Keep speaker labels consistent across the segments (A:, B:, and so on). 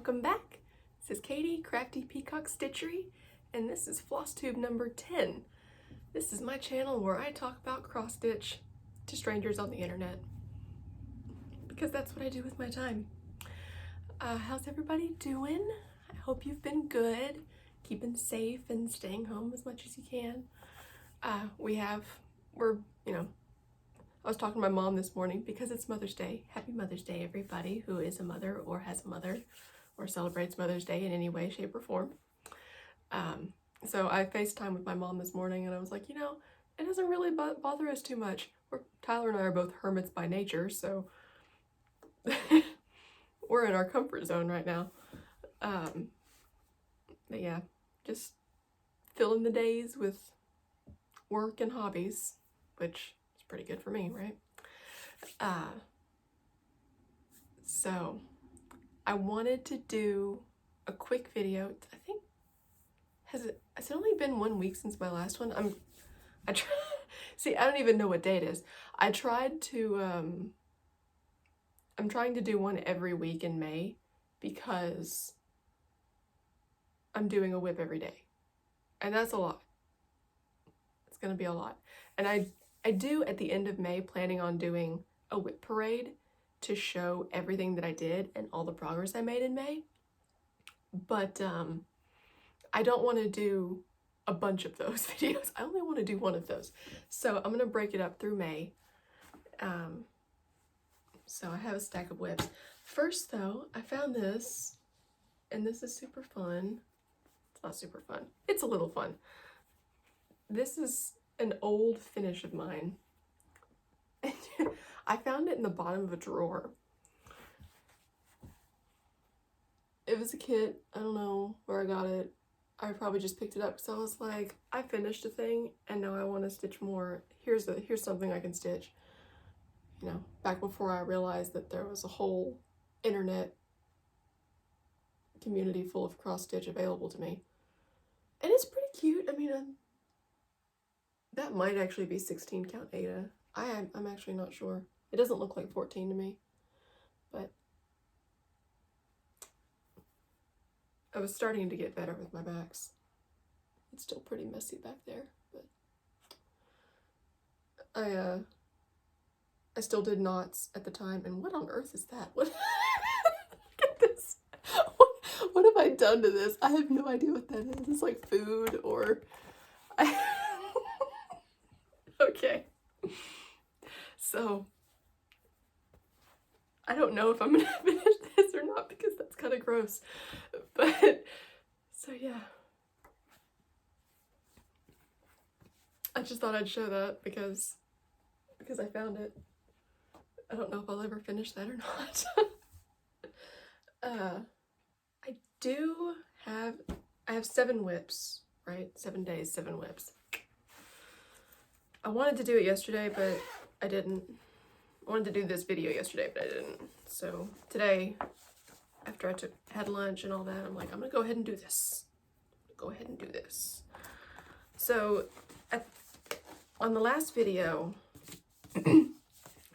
A: welcome back. This is Katie, Crafty Peacock Stitchery, and this is Flosstube number 10. This is my channel where I talk about cross stitch to strangers on the internet, because that's what I do with my time. How's everybody doing? I hope you've been good, keeping safe and staying home as much as you can. I was talking to my mom this morning because it's Mother's Day. Happy Mother's Day, everybody who is a mother or has a mother or celebrates Mother's Day in any way, shape, or form. So I FaceTime with my mom this morning and I was like, you know, it doesn't really bother us too much. Tyler and I are both hermits by nature, so we're in our comfort zone right now. But yeah, just filling the days with work and hobbies, which is pretty good for me, right? So I wanted to do a quick video. I think, has it only been 1 week since my last one? See, I don't even know what day it is. I'm trying to do one every week in May because I'm doing a whip every day. And that's a lot. It's gonna be a lot. And I do at the end of May planning on doing a whip parade to show everything that I did and all the progress I made in May. But I don't want to do a bunch of those videos. I only want to do one of those. So I'm gonna break it up through May. So I have a stack of whips. First though, I found this, and this is super fun. It's not super fun. It's a little fun. This is an old finish of mine. I found it in the bottom of a drawer. It was a kit. I don't know where I got it. I probably just picked it up because I was like, I finished a thing and now I want to stitch more. Here's something I can stitch. You know, back before I realized that there was a whole internet community full of cross stitch available to me. And it's pretty cute. I mean, that might actually be 16 count Ada. I'm actually not sure. It doesn't look like 14 to me, but I was starting to get better with my backs. It's still pretty messy back there, but I still did knots at the time. And what on earth is that? What? Look at this. What have I done to this? I have no idea what that is. It's like food or okay. So I don't know if I'm gonna finish this or not because that's kind of gross. But so yeah. I just thought I'd show that because I found it. I don't know if I'll ever finish that or not. I have 7 whips, right? 7 days, 7 whips. I wanted to do it yesterday, but I didn't. I wanted to do this video yesterday, but I didn't. So today, after I had lunch and all that, I'm like, I'm gonna go ahead and do this. So on the last video,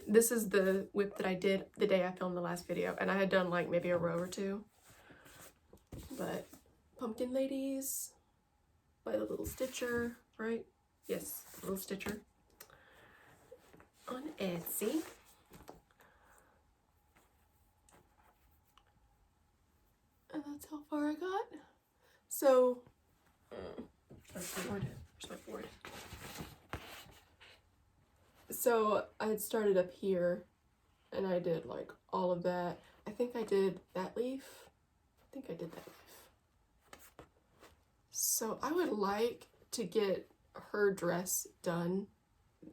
A: this is the whip that I did the day I filmed the last video, and I had done like maybe a row or two. But Pumpkin Ladies by the Little Stitcher, right? Yes, Little Stitcher on Etsy. And that's how far I got. So, where's my board? So I had started up here and I did like all of that. I think I did that leaf. So I would like to get her dress done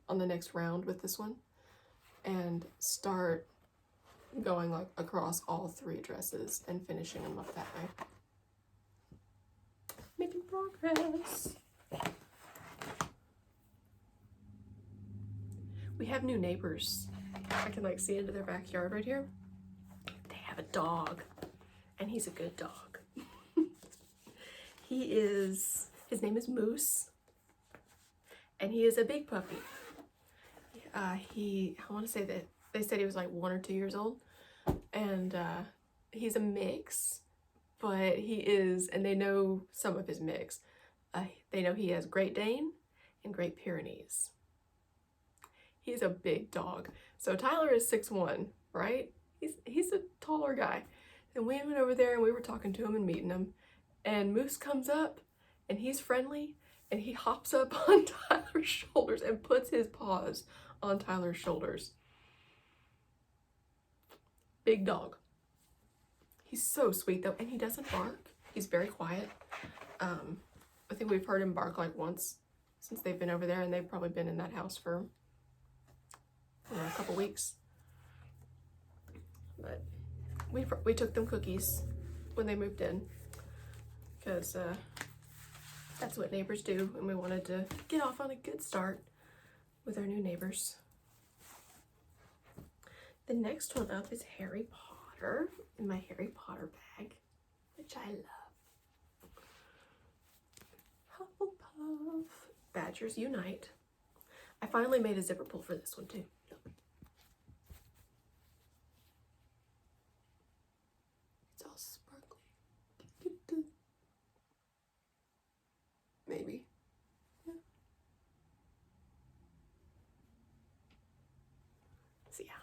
A: on the next round with this one and start going like across all 3 dresses and finishing them up that way. Making progress. We have new neighbors. I can like see into their backyard right here. They have a dog, and he's a good dog. His name is Moose, and he is a big puppy. I want to say that they said he was like 1 or 2 years old, and he's a mix but he is, and they know some of his mix. They know he has Great Dane and Great Pyrenees. He's a big dog. So Tyler is 6'1", right? He's a taller guy. And we went over there and we were talking to him and meeting him. And Moose comes up and he's friendly and he hops up on Tyler's shoulders and puts his paws on Tyler's shoulders. Big dog. He's so sweet though, and he doesn't bark. He's very quiet. I think we've heard him bark like once since they've been over there, and they've probably been in that house for a couple weeks. But we took them cookies when they moved in because that's what neighbors do, and we wanted to get off on a good start with our new neighbors. The next one up is Harry Potter in my Harry Potter bag, which I love. Hufflepuff, Badgers Unite. I finally made a zipper pull for this one too. It's all sparkly. Maybe. Yeah. So yeah,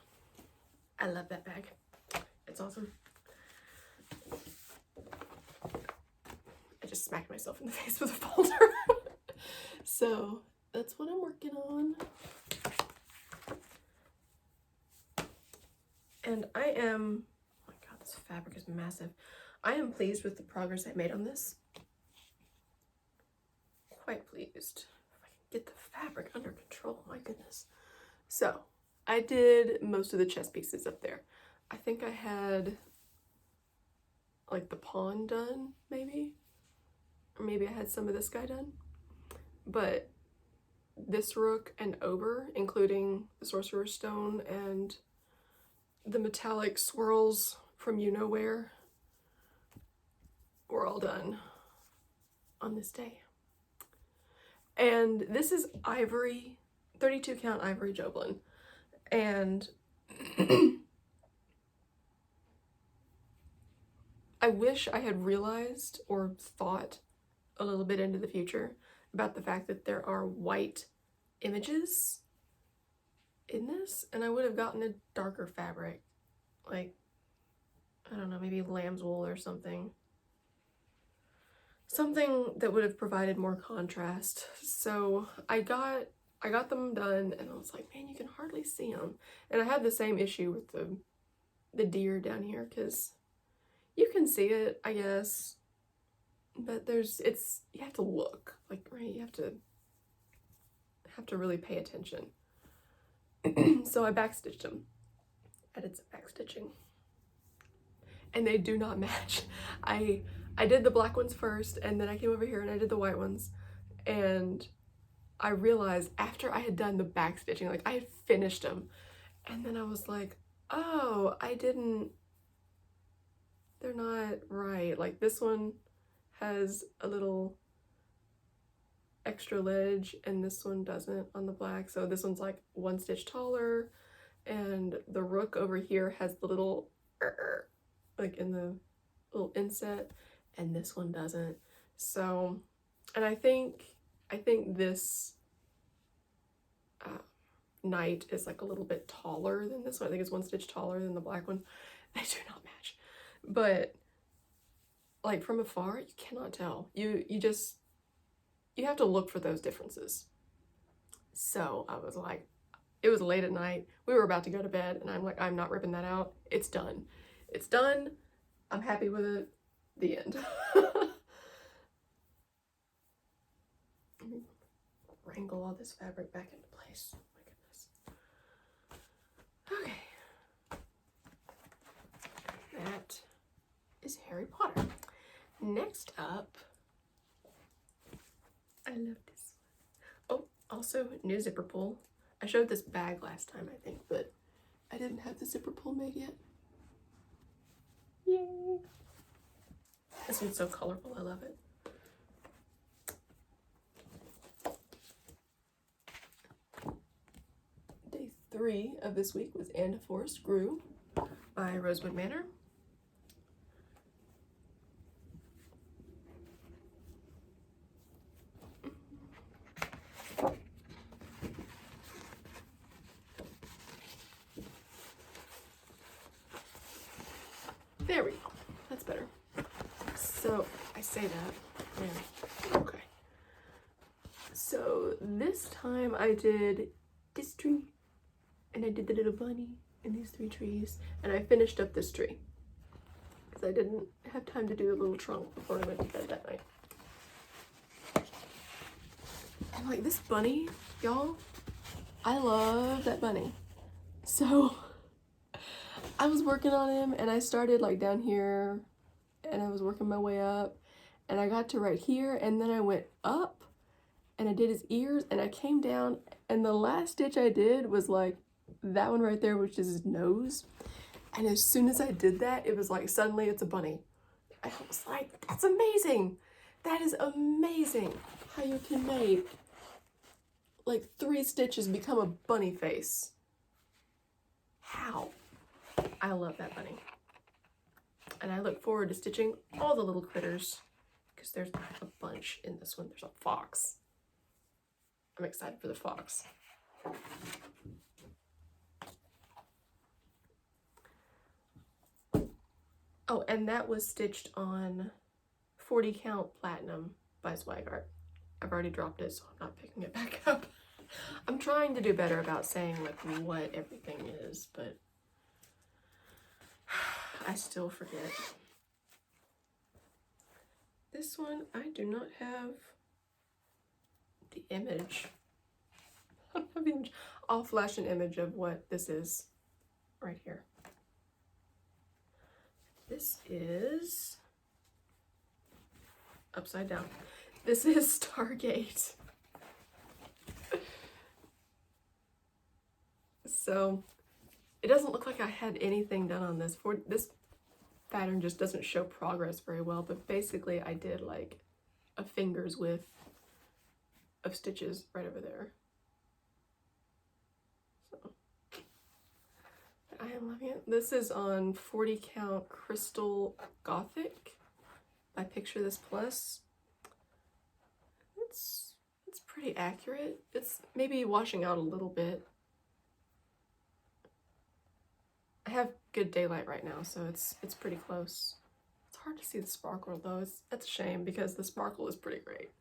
A: I love that bag. It's awesome. I just smacked myself in the face with a folder. So that's what I'm working on. And I am, oh my god, this fabric is massive. I am pleased with the progress I made on this. Quite pleased. If I can get the fabric under control, my goodness. So I did most of the chest pieces up there. I think I had like the pawn done, maybe, or maybe I had some of this guy done, but this rook and over, including the Sorcerer's Stone and the metallic swirls from you know where, were all done on this day. And this is Ivory, 32 count Ivory Jobelan, and I wish I had realized or thought a little bit into the future about the fact that there are white images in this, and I would have gotten a darker fabric, like, I don't know, maybe lamb's wool or something. Something that would have provided more contrast. So I got them done, and I was like, man, you can hardly see them. And I had the same issue with the deer down here, because you can see it, I guess, but you have to look, like, right, you have to really pay attention. So I backstitched them. I did some backstitching, and they do not match. I did the black ones first, and then I came over here and I did the white ones, and I realized after I had done the backstitching, like I had finished them, and then I was like, oh, they're not right. Like this one has a little extra ledge and this one doesn't on the black. So this one's like 1 stitch taller, and the rook over here has the little like in the little inset, and this one doesn't. So, and I think this knight is like a little bit taller than this one. I think it's 1 stitch taller than the black one. They do not match. But like from afar, you cannot tell. You have to look for those differences. So I was like, it was late at night. We were about to go to bed, and I'm like, I'm not ripping that out. It's done. It's done. I'm happy with it. The end. Wrangle all this fabric back into place. My goodness. Okay. That is Harry Potter. Next up, I love this one. Oh, also new zipper pull. I showed this bag last time, I think, but I didn't have the zipper pull made yet. Yay! This one's so colorful, I love it. Day 3 of this week was And a Forest Grew by Rosewood Manor. I say that. Yeah. Okay. So this time I did this tree, and I did the little bunny and these 3 trees, and I finished up this tree because I didn't have time to do the little trunk before I went to bed that night. And like this bunny, y'all, I love that bunny. So I was working on him, and I started like down here, and I was working my way up, and I got to right here, and then I went up and I did his ears, and I came down, and the last stitch I did was like that one right there, which is his nose. And as soon as I did that, it was like suddenly it's a bunny. I was like, that's amazing. That is amazing how you can make like 3 stitches become a bunny face. How? I love that bunny. And I look forward to stitching all the little critters because there's a bunch in this one. There's a fox. I'm excited for the fox. Oh, and that was stitched on 40 count platinum by Zweigart. I've already dropped it, so I'm not picking it back up. I'm trying to do better about saying like what everything is, but I still forget. This one, I do not have the image. I don't have the image. I'll flash an image of what this is right here. This is upside down. This is Stargate. So it doesn't look like I had anything done on this. This pattern just doesn't show progress very well, but basically I did like a finger's width of stitches right over there. So I am loving it. This is on 40 count Crystal Gothic by Picture This Plus. It's pretty accurate. It's maybe washing out a little bit. I have good daylight right now, so it's pretty close. It's hard to see the sparkle though. That's a shame because the sparkle is pretty great.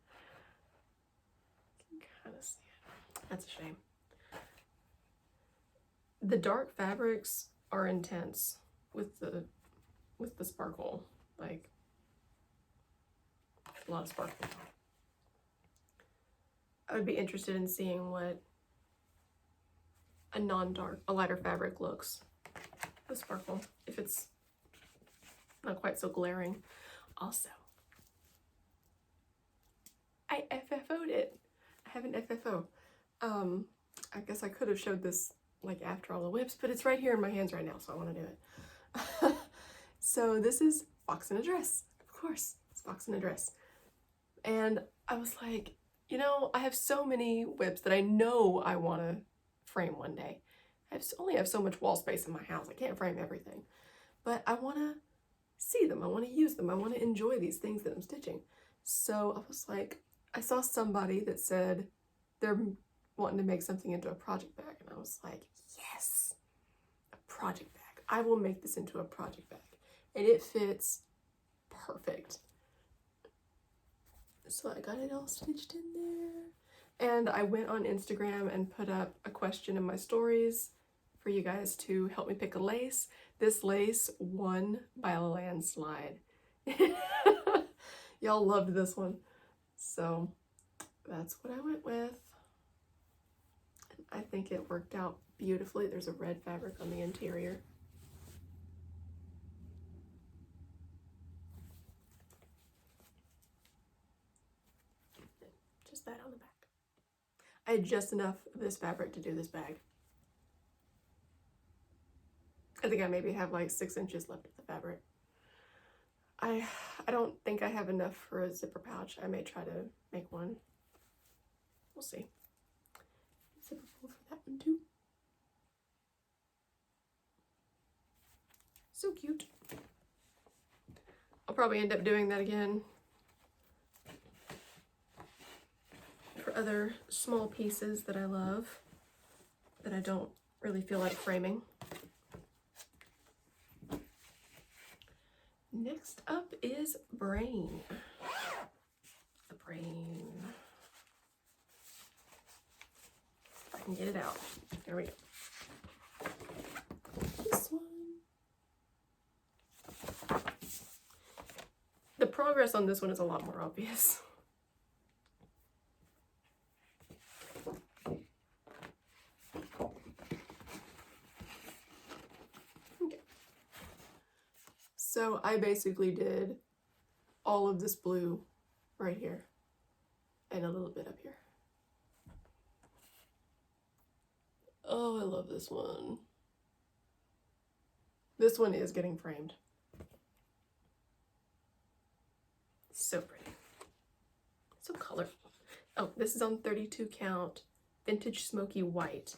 A: You can kind of see it. That's a shame. The dark fabrics are intense with the sparkle, like a lot of sparkle. I would be interested in seeing what a lighter fabric looks with sparkle, if it's not quite so glaring. Also, I FFO'd it. I have an FFO. I guess I could have showed this like after all the whips, but it's right here in my hands right now, so I want to do it. So this is Fox in a Dress. Of course, it's Fox in a Dress. And I was like, you know, I have so many whips that I know I want to frame one day. I only have so much wall space in my house. I can't frame everything. But I want to see them. I want to use them. I want to enjoy these things that I'm stitching. So I was like, I saw somebody that said they're wanting to make something into a project bag. And I was like, yes, a project bag. I will make this into a project bag. And it fits perfect. So I got it all stitched in there. And I went on Instagram and put up a question in my stories for you guys to help me pick a lace. This lace won by a landslide. Y'all loved this one. So that's what I went with. And I think it worked out beautifully. There's a red fabric on the interior. Just that on the back. I had just enough of this fabric to do this bag. I think I maybe have like 6 inches left of the fabric. I don't think I have enough for a zipper pouch. I may try to make one. We'll see. Zipper pull for that one too. So cute. I'll probably end up doing that again for other small pieces that I love that I don't really feel like framing. Next up is brain. The brain. If I can get it out. There we go. This one. The progress on this one is a lot more obvious. So I basically did all of this blue right here and a little bit up here. Oh, I love this one. This one is getting framed. So pretty. So colorful. Oh, this is on 32 count vintage smoky white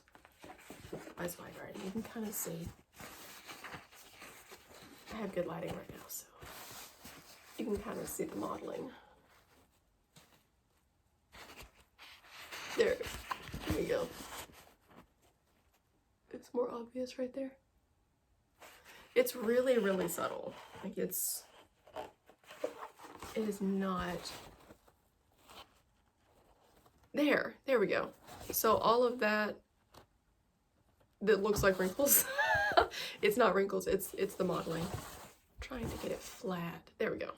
A: by Zweigart. You can kind of see. I have good lighting right now, so you can kind of see the modeling. There we go. It's more obvious right there. It's really, really subtle. Like it is not. There we go. So all of that looks like wrinkles. It's not wrinkles, it's the modeling. I'm trying to get it flat. There we go.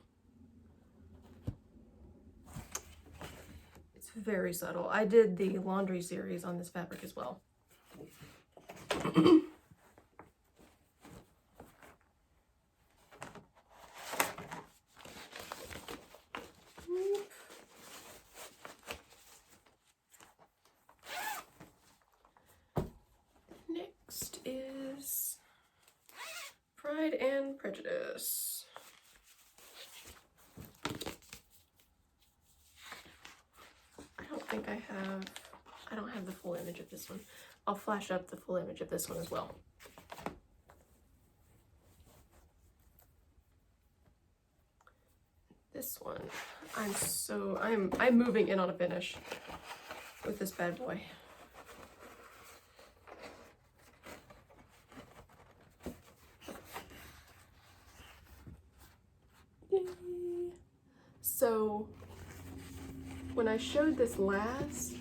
A: It's very subtle. I did the laundry series on this fabric as well. Next is Pride and Prejudice. I don't have the full image of this one. I'll flash up the full image of this one as well. This one, I'm moving in on a finish with this bad boy. Yay. So when I showed this last,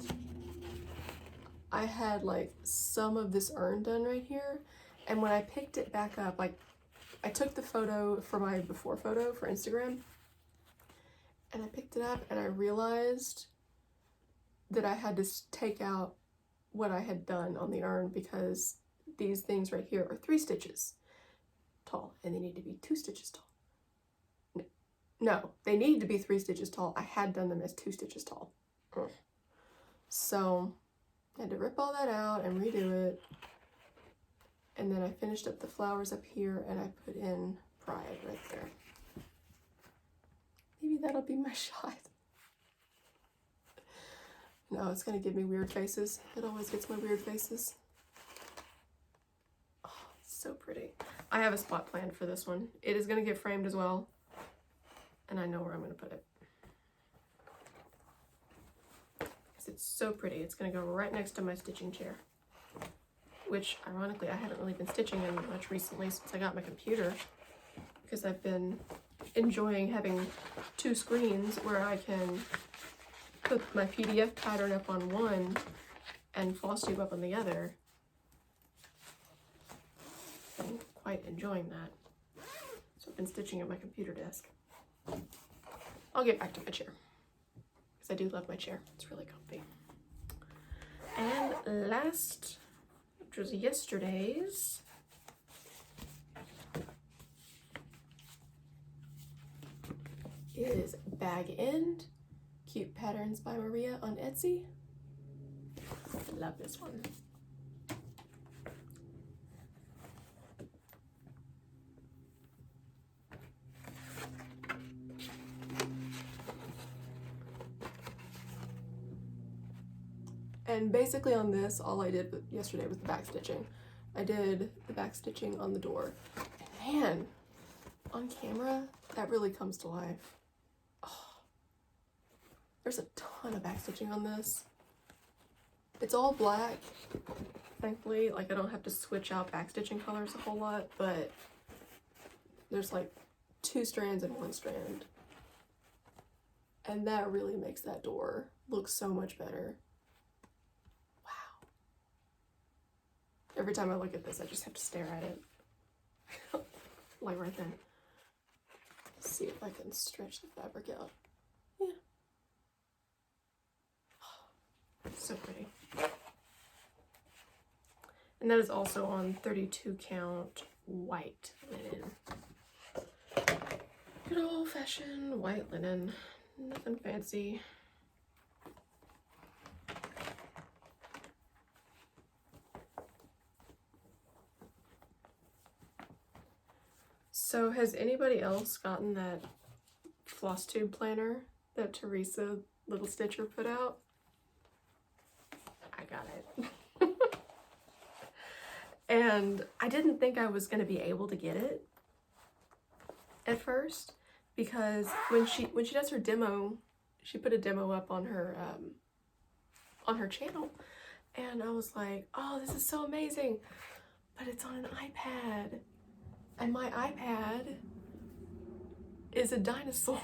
A: I had like some of this urn done right here, and when I picked it back up, like I took the photo for my before photo for Instagram, and I picked it up and I realized that I had to take out what I had done on the urn because these things right here are 3 stitches tall and they need to be 2 stitches tall. No, they need to be 3 stitches tall. I had done them as 2 stitches tall. So I had to rip all that out and redo it. And then I finished up the flowers up here and I put in Pride right there. Maybe that'll be my shot. No, it's gonna give me weird faces. It always gets my weird faces. Oh, it's so pretty. I have a spot planned for this one. It is gonna get framed as well. And I know where I'm gonna put it. It's so pretty. It's going to go right next to my stitching chair, which ironically I haven't really been stitching in much recently since I got my computer, because I've been enjoying having 2 screens where I can put my PDF pattern up on one and Flosstube up on the other. I'm quite enjoying that. So I've been stitching at my computer desk. I'll get back to my chair, because I do love my chair. It's really comfy. And last, which was yesterday's, is Bag End, Cute Patterns by Maria on Etsy. Love this one. And basically on this, all I did yesterday was the backstitching. I did the backstitching on the door. And man, on camera, that really comes to life. Oh, there's a ton of backstitching on this. It's all black, thankfully. Like I don't have to switch out backstitching colors a whole lot, but there's like 2 strands and 1 strand. And that really makes that door look so much better. Wow. Every time I look at this, I just have to stare at it. Like right there. Let's see if I can stretch the fabric out. Yeah. So pretty. And that is also on 32 count white linen. Good old fashioned white linen. Nothing fancy. So has anybody else gotten that Flosstube planner that Teresa Little Stitcher put out? I got it. And I didn't think I was going to be able to get it at first, because when she does her demo, she put a demo up on her channel, and I was like, oh, this is so amazing, but it's on an iPad, and my iPad is a dinosaur.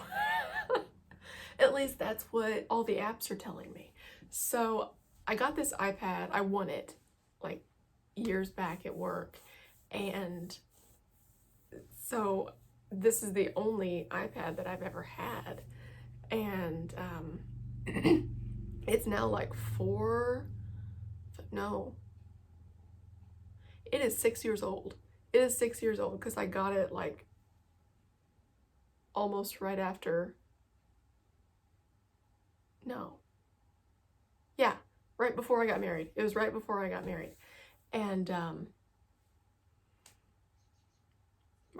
A: At least that's what all the apps are telling me. So I got this iPad. I won it like years back at work, and so this is the only iPad that I've ever had, and it's now like it is 6 years old. It is 6 years old because I got it like almost right after, right before I got married. It was right before I got married. And our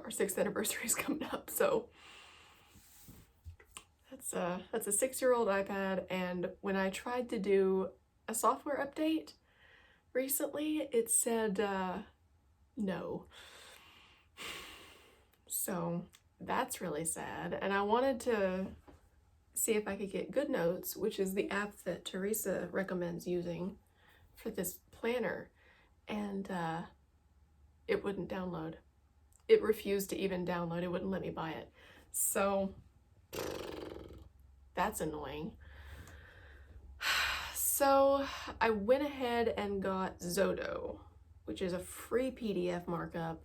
A: 6th anniversary is coming up, so that's a 6-year-old iPad. And when I tried to do a software update recently, it said no. So that's really sad. And I wanted to see if I could get GoodNotes, which is the app that Teresa recommends using for this planner, and it wouldn't download. It refused to even download. It wouldn't let me buy it. So that's annoying. So I went ahead and got Zodo, which is a free PDF markup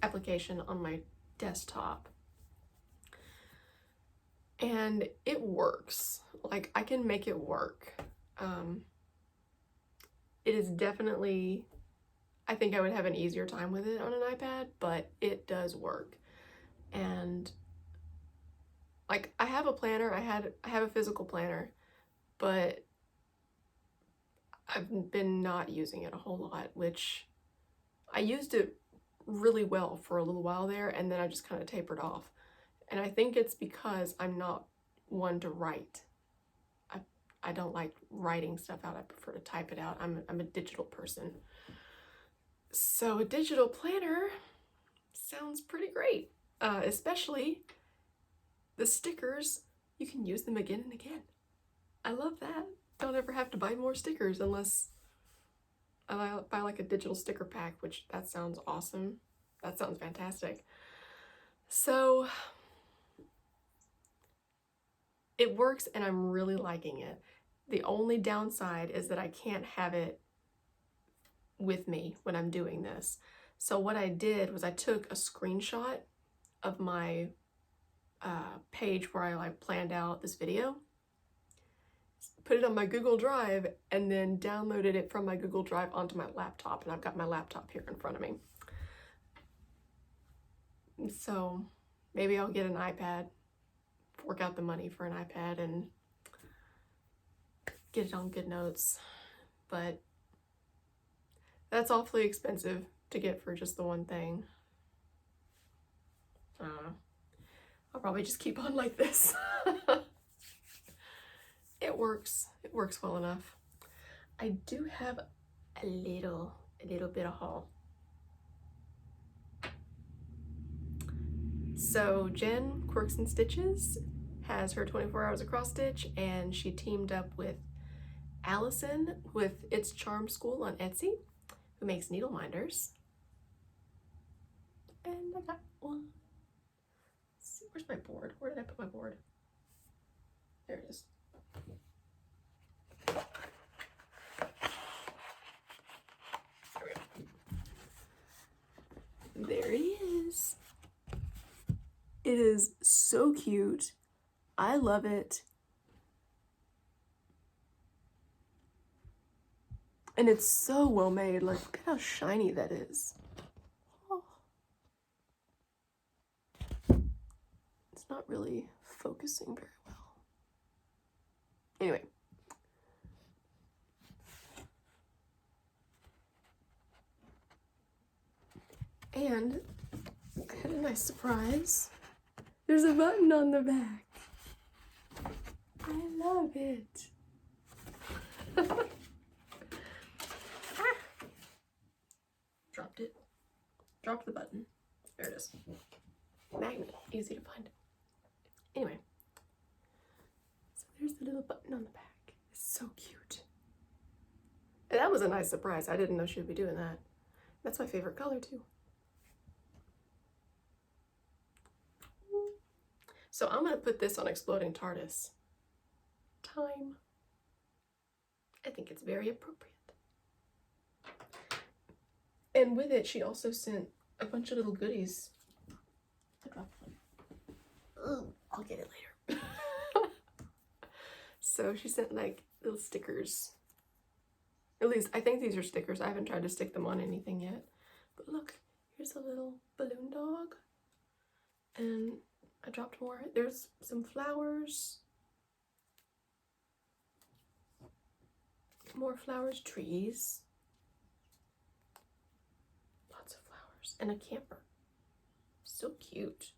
A: application on my desktop. And it works. Like, I can make it work. It is definitely, I think I would have an easier time with it on an iPad, but it does work. And like, I have a planner, I have a physical planner, but I've been not using it a whole lot, which I used it really well for a little while there, and then I just kind of tapered off. And I think it's because I'm not one to write. I don't like writing stuff out. I prefer to type it out. I'm a digital person. So a digital planner sounds pretty great, especially the stickers. You can use them again and again. I love that. Don't ever have to buy more stickers unless I buy like a digital sticker pack, which that sounds awesome. That sounds fantastic. So it works and I'm really liking it. The only downside is that I can't have it with me when I'm doing this. So what I did was I took a screenshot of my page where I like planned out this video, put it on my Google Drive, and then downloaded it from my Google Drive onto my laptop. And I've got my laptop here in front of me. So maybe I'll get an iPad, fork out the money for an iPad and get it on GoodNotes. But that's awfully expensive to get for just the one thing. I don't know. I'll probably just keep on like this. It works. It works well enough. I do have a little bit of haul. So Jen, Quirks and Stitches, has her 24 hours of cross stitch, and she teamed up with Allison with It's Charm School on Etsy, who makes needle minders. And I got one. Where's my board? Where did I put my board? There it is. There we go. There it is. It is so cute. I love it. And it's so well made. Like, look at how shiny that is. Oh. It's not really focusing very well. Anyway. And I had a nice surprise. There's a button on the back. I love it. Dropped it. Dropped the button. There it is. Magnet. Easy to find. Anyway. So there's the little button on the back. It's so cute. And that was a nice surprise. I didn't know she would be doing that. That's my favorite color too. So I'm going to put this on Exploding TARDIS. Time. I think it's very appropriate. And with it, she also sent a bunch of little goodies. I dropped one. Oh, I'll get it later. So she sent like little stickers. At least I think these are stickers. I haven't tried to stick them on anything yet. But look, here's a little balloon dog. And I dropped more. There's some flowers. More flowers, trees. Lots of flowers. And a camper. So cute.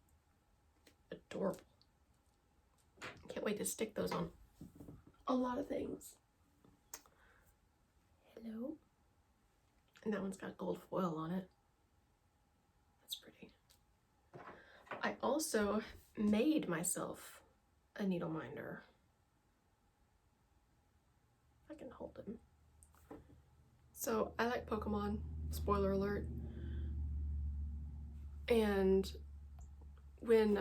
A: Adorable. Can't wait to stick those on a lot of things. Hello. And that one's got gold foil on it. That's pretty. I also made myself a Needleminder. I can hold him. So I like Pokemon, spoiler alert. And when,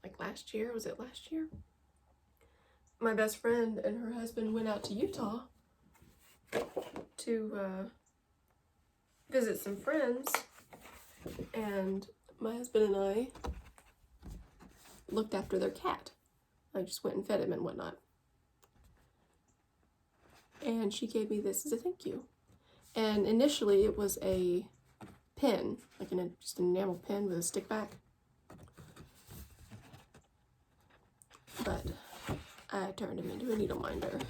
A: like last year, was it last year? My best friend and her husband went out to Utah to visit some friends. And my husband and I looked after their cat. I just went and fed him and whatnot. And she gave me this as a thank you. And initially it was a pin, like just an enamel pin with a stick back. But I turned him into a Needleminder.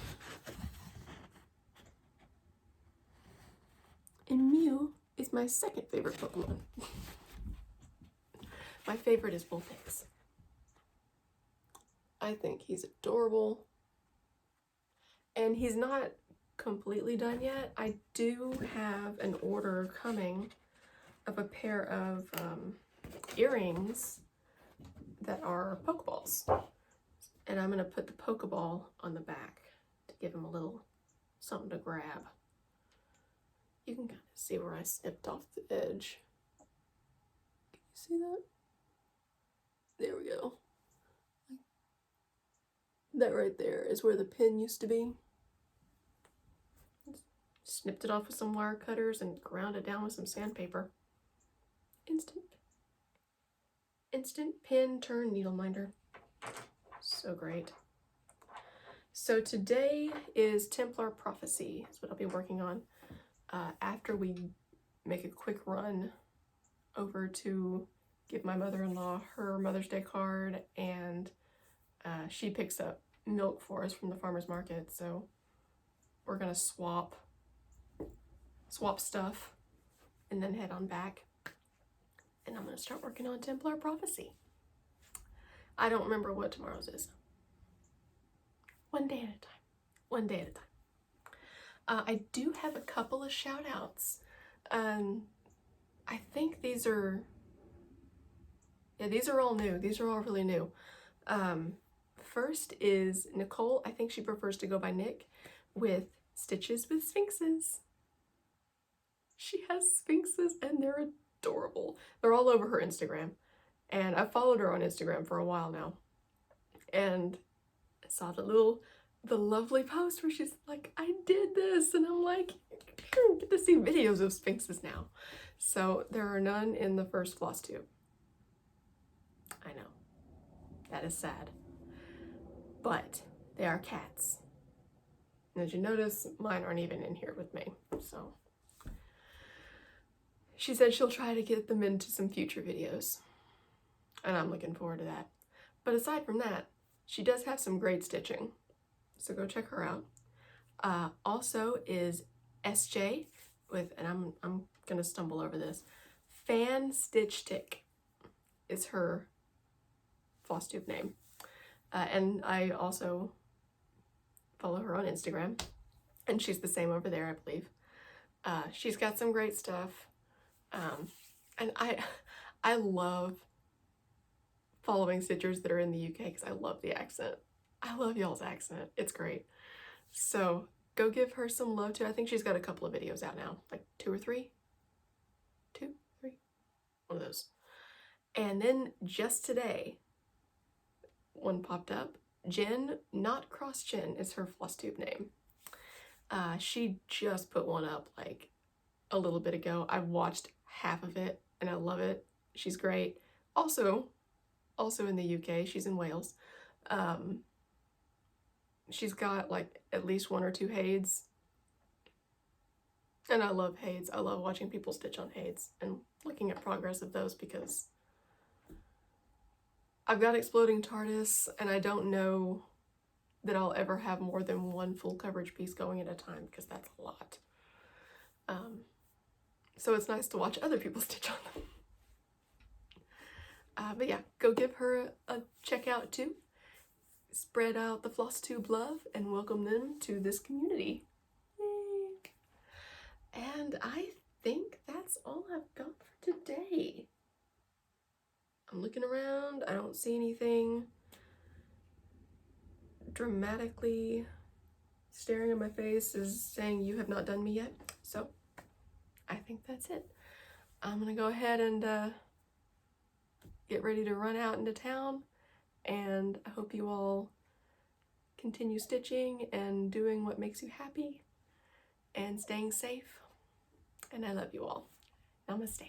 A: And Mew is my second favorite Pokemon. My favorite is Vulpix. I think he's adorable. And he's not completely done yet. I do have an order coming of a pair of earrings that are Pokeballs. And I'm going to put the Pokeball on the back to give him a little something to grab. You can kind of see where I snipped off the edge. Can you see that? There we go. That right there is where the pin used to be. Snipped it off with some wire cutters and ground it down with some sandpaper. Instant pin turn Needleminder. So great. So today is Templar Prophecy. That's what I'll be working on. After we make a quick run over to give my mother-in-law her Mother's Day card, and she picks up milk for us from the farmer's market, so we're gonna swap stuff and then head on back, and I'm gonna start working on Templar Prophecy. I don't remember what tomorrow's is. One day at a time. One day at a time. I do have a couple of shout outs. I think these are all new. These are all really new. First is Nicole. I think she prefers to go by Nick, with Stitches with Sphinxes. She has Sphinxes and they're adorable. They're all over her Instagram. And I've followed her on Instagram for a while now. And I saw the lovely post where she's like, I did this. And I'm like, get to see videos of Sphinxes now. So there are none in the first Flosstube. I know. That is sad. But they are cats. And as you notice, mine aren't even in here with me. So she said she'll try to get them into some future videos. And I'm looking forward to that. But aside from that, she does have some great stitching. So go check her out. Also is SJ with, and I'm gonna stumble over this, FanStitchTic is her Flosstube name. And I also follow her on Instagram, and she's the same over there, I believe. She's got some great stuff. And I love following stitchers that are in the UK because I love the accent. I love y'all's accent. It's great. So go give her some love too. I think she's got a couple of videos out now, like 2 or 3. 2, 3, one of those. And then just today, one popped up. Jen, not Cross Jen, is her Flosstube name. She just put one up like a little bit ago. I watched half of it and I love it. She's great. Also in the UK, she's in Wales. She's got like at least 1 or 2 Hades. And I love Hades. I love watching people stitch on Hades and looking at progress of those because I've got Exploding TARDIS and I don't know that I'll ever have more than 1 full coverage piece going at a time because that's a lot. So it's nice to watch other people stitch on them. But yeah, go give her a check out too. Spread out the Flosstube love and welcome them to this community. Yay. And I think that's all I've got for today. I'm looking around. I don't see anything dramatically staring at my face is saying you have not done me yet. So I think that's it. I'm gonna go ahead and get ready to run out into town, and I hope you all continue stitching and doing what makes you happy and staying safe. And I love you all. Namaste.